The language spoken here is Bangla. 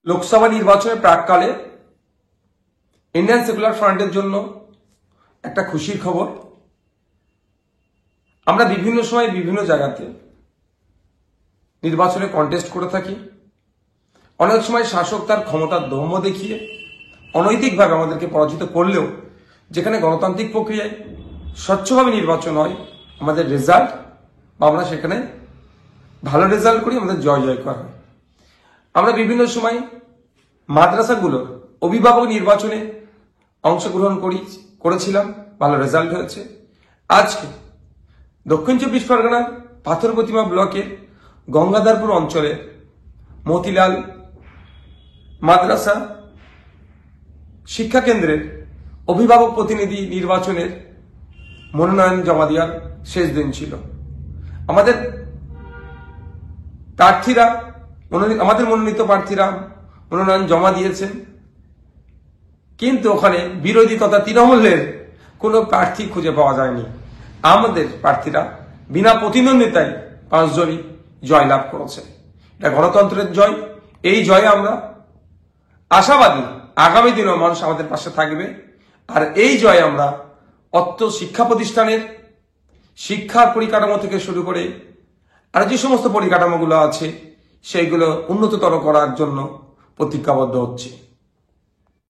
লোকসভা নির্বাচনের প্রাককালে ইন্ডিয়ান সেকুলার ফ্রন্টের জন্য একটা খুশির খবর। আমরা বিভিন্ন সময় বিভিন্ন জায়গাতে নির্বাচনে কন্টেস্ট করে থাকি। অনেক সময় শাসক তার ক্ষমতার দম্ভ দেখিয়ে অনৈতিকভাবে আমাদেরকে পরাজিত করলেও যেখানে গণতান্ত্রিক প্রক্রিয়ায় স্বচ্ছভাবে নির্বাচন হয়, আমাদের রেজাল্ট বা আমরা সেখানে ভালো রেজাল্ট করি, আমাদের জয় জয় করা হয়। আমরা বিভিন্ন সময় মাদ্রাসাগুলোর অভিভাবক নির্বাচনে অংশগ্রহণ করেছিলাম, ভালো রেজাল্ট হয়েছে। আজকে দক্ষিণ চব্বিশ পরগনার পাথর প্রতিমা ব্লকের গঙ্গাধরপুর অঞ্চলে মতিলাল মাদ্রাসা শিক্ষা কেন্দ্রের অভিভাবক প্রতিনিধি নির্বাচনের মনোনয়ন জমা দেওয়ার শেষ দিন ছিল। আমাদের মনোনীত প্রার্থীরা মনোনয়ন জমা দিয়েছেন, কিন্তু ওখানে বিরোধী তথা তৃণমূলের কোনো প্রার্থী খুঁজে পাওয়া যায়নি। আমাদের প্রার্থীরা বিনা প্রতিদ্বন্দ্বিতায় 5 জনই জয়লাভ করেছে। এটা গণতন্ত্রের জয়। এই জয়ে আমরা আশাবাদী আগামী দিনেও মানুষ আমাদের পাশে থাকবে। আর এই জয়ে আমরা অত্র শিক্ষা প্রতিষ্ঠানের শিক্ষার পরিকাঠামো থেকে শুরু করে আর যে সমস্ত পরিকাঠামোগুলো আছে সেইগুলো উন্নততর করার জন্য প্রতিজ্ঞাবদ্ধ হচ্ছে।